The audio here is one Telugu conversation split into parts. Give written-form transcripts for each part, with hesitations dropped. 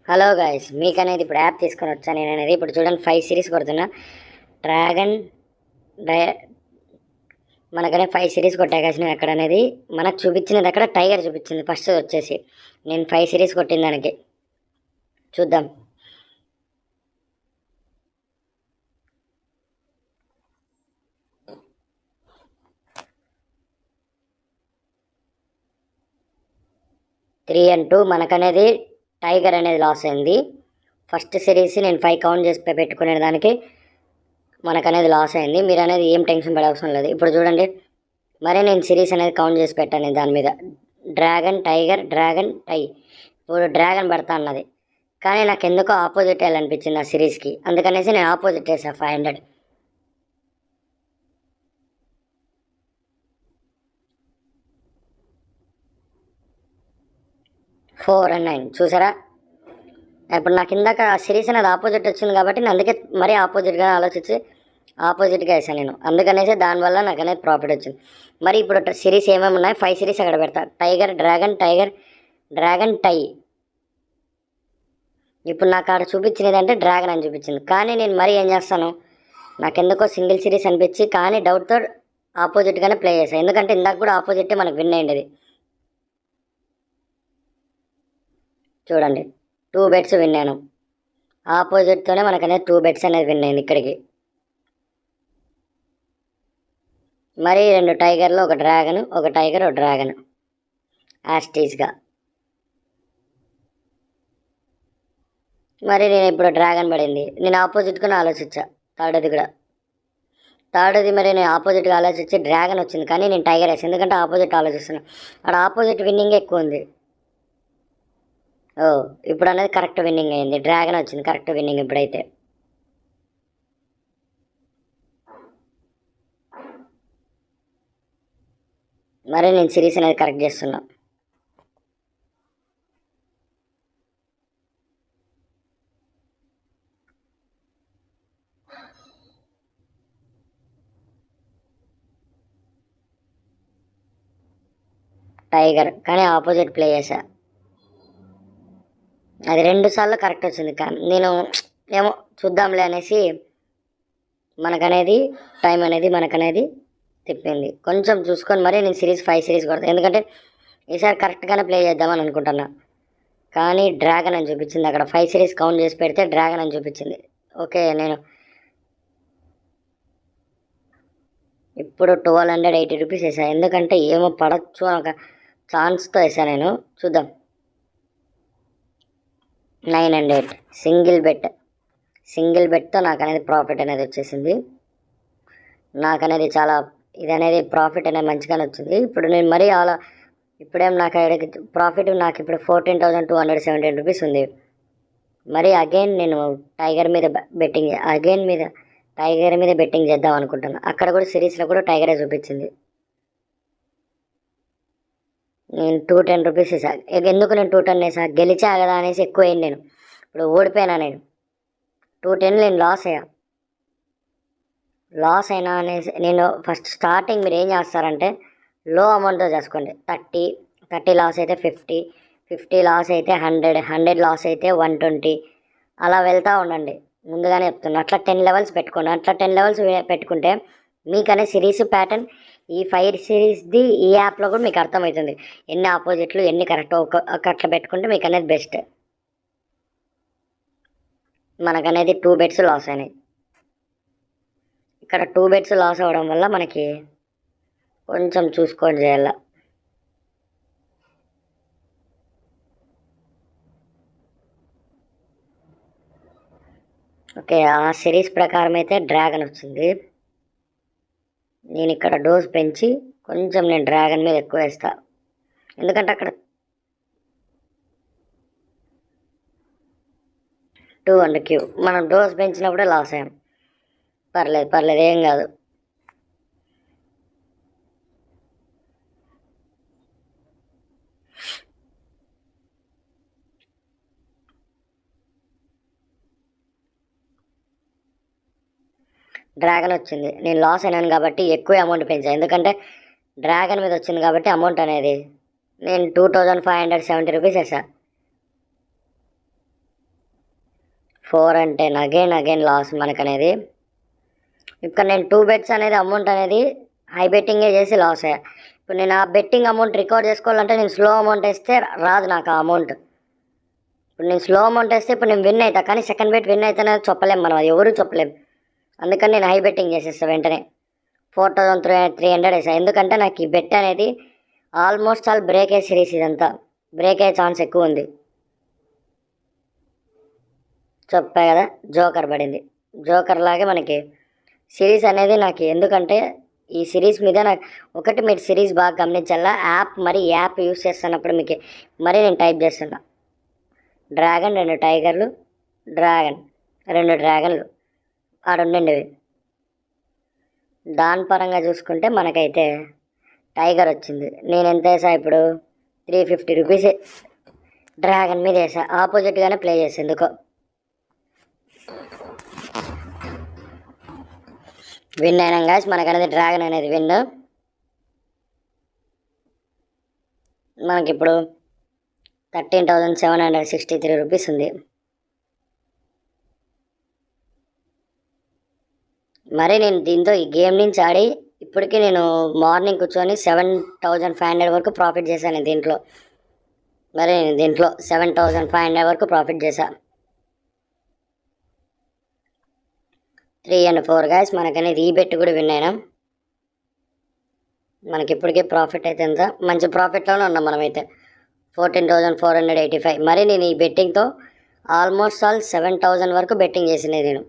హలో గాయస్, మీకు అనేది ఇప్పుడు యాప్ తీసుకొని వచ్చాను నేను అనేది. ఇప్పుడు చూడండి 5 సిరీస్ కొడుతున్నా. డ్రాగన్ మనకనే 5 సిరీస్ కొట్టా గాయస్. నేను అక్కడ అనేది మనకు చూపించినది అక్కడ టైగర్ చూపించింది ఫస్ట్ వచ్చేసి. నేను 5 సిరీస్ కొట్టిన దానికి చూద్దాం. త్రీ అండ్ టూ మనకనేది టైగర్ అనేది లాస్ అయింది. ఫస్ట్ సిరీస్ నేను 5 కౌంట్ చేసి పెట్టుకునే దానికి మనకనేది లాస్ అయింది. మీరు అనేది ఏం టెన్షన్ పడే అవసరం లేదు. ఇప్పుడు చూడండి, మరి నేను సిరీస్ అనేది కౌంట్ చేసి పెట్టాను దాని మీద. డ్రాగన్ టైగర్ డ్రాగన్ టై. ఇప్పుడు డ్రాగన్ పడతా అన్నది, కానీ నాకు ఎందుకో ఆపోజిట్ వేయాలనిపించింది ఆ సిరీస్కి. అందుకనేసి నేను ఆపోజిట్ వేసా 500. ఫోర్ అండ్ 9 చూసారా. ఇప్పుడు నాకు ఇందాక ఆ సిరీస్ అనేది ఆపోజిట్ వచ్చింది కాబట్టి నేను అందుకే మరీ ఆపోజిట్గా ఆలోచించి ఆపోజిట్గా వేసాను నేను. అందుకనేసి దానివల్ల నాకు అనేది ప్రాఫిట్ వచ్చింది. మరి ఇప్పుడు సిరీస్ ఏమేమి ఉన్నాయి, 5 సిరీస్ అక్కడ పెడతా. టైగర్ డ్రాగన్ టై. ఇప్పుడు నాకు అక్కడ చూపించినది అంటే డ్రాగన్ అని చూపించింది, కానీ నేను మరీ ఏం చేస్తాను, నాకెందుకో సింగిల్ సిరీస్ అనిపించి కానీ డౌట్తో ఆపోజిట్గానే ప్లే చేశాను. ఎందుకంటే ఇందాక కూడా ఆపోజిట్ మనకు విన్ అయ్యింది. చూడండి, 2 బెట్స్ విన్నాను. ఆపోజిట్తోనే మనకు అనేది 2 బెట్స్ అనేది విన్ అయింది ఇక్కడికి. మరి 2 టైగర్లు, ఒక డ్రాగన్, ఒక టైగర్, ఒక డ్రాగన్ యాస్టీస్గా. మరి నేను ఇప్పుడు డ్రాగన్ పడింది, నేను ఆపోజిట్గానే ఆలోచించా. థర్డ్ది కూడా థర్డ్ది మరి నేను ఆపోజిట్గా ఆలోచించి డ్రాగన్ వచ్చింది, కానీ నేను టైగర్ వేసాను ఎందుకంటే ఆపోజిట్ ఆలోచిస్తున్నాను. అక్కడ ఆపోజిట్ విన్నింగ్ ఎక్కువ ఉంది. ఇప్పుడు అనేది కరెక్ట్ విన్నింగ్ అయింది, డ్రాగన్ వచ్చింది కరెక్ట్ విన్నింగ్ ఇప్పుడైతే. మరి నేను సిరీస్ అనేది కరెక్ట్ చేస్తున్నా. టైగర్, కానీ ఆపోజిట్ ప్లే చేసా. అది 2 సార్లు కరెక్ట్ వచ్చింది, కానీ నేను ఏమో చూద్దాంలే అనేసి మనకనేది టైం అనేది మనకనేది తిప్పింది. కొంచెం చూసుకొని మరి నేను 5 సిరీస్ కొడతాను, ఎందుకంటే ఈసారి కరెక్ట్గానే ప్లే చేద్దామని అనుకుంటున్నా. కానీ డ్రాగన్ అని చూపించింది అక్కడ. 5 సిరీస్ కౌంట్ చేసి పెడితే డ్రాగన్ అని చూపించింది. ఓకే, నేను ఇప్పుడు 1280 రూపీస్ వేసాను, ఎందుకంటే ఏమో పడచ్చు ఒక ఛాన్స్తో వేసాను నేను. చూద్దాం. 908 సింగిల్ బెట్తో నాకు అనేది ప్రాఫిట్ అనేది వచ్చేసింది. నాకు అనేది చాలా ఇది అనేది ప్రాఫిట్ అనేది మంచిగానే వచ్చింది. ఇప్పుడు నేను మరీ అలా ఇప్పుడేం నాకు ప్రాఫిట్ నాకు ఇప్పుడు 14,217 రూపీస్ ఉంది. మరి అగైన్ నేను టైగర్ మీద బెట్టింగ్ చేద్దాం అనుకుంటున్నాను. అక్కడ కూడా సిరీస్లో కూడా టైగరే చూపించింది. నేను 210 రూపీస్ వేసా. ఎందుకు నేను 210 వేసా, గెలిచా కదా అనేసి ఎక్కువ అయింది. నేను ఇప్పుడు ఓడిపోయినా. నేను 210 నేను లాస్ అయినా అనేసి నేను ఫస్ట్ స్టార్టింగ్ మీరు ఏం చేస్తారంటే లో అమౌంట్తో చేసుకోండి. 30 లాస్ అయితే 50 లాస్ అయితే 100 లాస్ అయితే 120 అలా వెళ్తూ ఉండండి. ముందుగానే చెప్తున్నా, అట్లా 10 లెవెల్స్ పెట్టుకోండి. అట్లా 10 లెవెల్స్ పెట్టుకుంటే మీకనే సిరీస్ ప్యాటర్న్ ఈ 5 సిరీస్ది ఈ యాప్లో కూడా మీకు అర్థమవుతుంది. ఎన్ని ఆపోజిట్లు ఎన్ని కరెక్ట్ అట్లా పెట్టుకుంటే మీకు అనేది బెస్ట్. మనకనేది 2 బెట్స్ లాస్ అయినాయి. ఇక్కడ 2 బెట్స్ లాస్ అవ్వడం వల్ల మనకి కొంచెం చూసుకొని చేయాల. ఓకే, ఆ సిరీస్ ప్రకారం అయితే డ్రాగన్ వచ్చింది. నేను ఇక్కడ డోస్ పెంచి కొంచెం నేను డ్రాగన్ మీద ఎక్కువ వేస్తా, ఎందుకంటే అక్కడ 2 అండ్ క్యూ మనం డోస్ పెంచినప్పుడే లాస్ అయ్యాం. పర్లేదు ఏం కాదు. డ్రాగన్ వచ్చింది, నేను లాస్ అయినాను కాబట్టి ఎక్కువ అమౌంట్ పెంచాను. ఎందుకంటే డ్రాగన్ మీద వచ్చింది కాబట్టి అమౌంట్ అనేది నేను 2570 రూపీస్ వేసా. 4 అంటే అగైన్ లాస్ మనకనేది. ఇక్కడ నేను 2 బెట్స్ అనేది అమౌంట్ అనేది హై బెట్టింగే చేసి లాస్ అయ్యా. ఇప్పుడు నేను ఆ బెట్టింగ్ అమౌంట్ రికవర్ చేసుకోవాలంటే నేను స్లో అమౌంట్ వేస్తే రాదు నాకు ఆ అమౌంట్. ఇప్పుడు నేను స్లో అమౌంట్ వేస్తే ఇప్పుడు నేను విన్ అవుతా, కానీ సెకండ్ బెట్ విన్ అవుతానే చెప్పలేము మనం, అది ఎవరు చెప్పలేము. అందుకని నేను హై బెట్టింగ్ చేసేస్తాను వెంటనే. 4300 వేసా, ఎందుకంటే నాకు ఈ బెట్ అనేది ఆల్మోస్ట్ ఆల్ బ్రేక్ అయ్యే సిరీస్, ఇదంతా బ్రేక్ అయ్యే ఛాన్స్ ఎక్కువ ఉంది. చెప్పా కదా, జోకర్ పడింది. జోకర్ లాగే మనకి సిరీస్ అనేది నాకు, ఎందుకంటే ఈ సిరీస్ మీద నాకు ఒకటి, మీరు సిరీస్ బాగా గమనించాలా, యాప్ యూస్ చేస్తున్నప్పుడు మీకు మరి నేను టైప్ చేస్తున్నా డ్రాగన్ 2 టైగర్లు, డ్రాగన్ 2 డ్రాగన్లు ఆడుండేవి. దాని పరంగా చూసుకుంటే మనకైతే టైగర్ వచ్చింది. నేను ఎంత వేసా ఇప్పుడు 350 రూపీస్ డ్రాగన్ మీద వేసా, ఆపోజిట్గానే ప్లే చేసా ఎందుకో. విన్ అయినాం గాయస్, మనకనేది డ్రాగన్ అనేది విన్. మనకిప్పుడు 13,763 రూపీస్ ఉంది. మరి నేను దీంతో ఈ గేమ్ నుంచి ఆడి ఇప్పటికీ నేను మార్నింగ్ కూర్చొని 7,500 వరకు ప్రాఫిట్ చేశాను దీంట్లో. మరి నేను దీంట్లో 7,500 వరకు ప్రాఫిట్ చేశా. 3 and 4 గాయస్, మనకనేది ఈ బెట్ కూడా విన్ అయినాం. మనకి ఇప్పటికే ప్రాఫిట్ అయితే ఎంత మంచి ప్రాఫిట్లోనే ఉన్నాం మనమైతే, 14,485. మరి నేను ఈ బెట్టింగ్తో ఆల్మోస్ట్ ఆల్ 7,000 వరకు బెట్టింగ్ చేసినాయి నేను.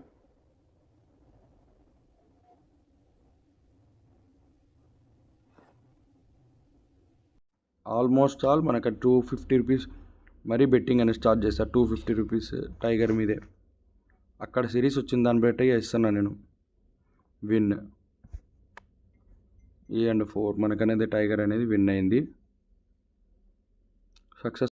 ఆల్మోస్ట్ ఆల్ మనకు 250 రూపీస్ మరీ బెట్టింగ్ అనేది స్టార్ట్ చేస్తారు. 250 రూపీస్ టైగర్ మీదే. అక్కడ సిరీస్ వచ్చిన దాన్ని బట్టి ఇస్తున్నాను నేను విన్. E and 4 మనకనేది టైగర్ అనేది విన్ అయింది. సక్సెస్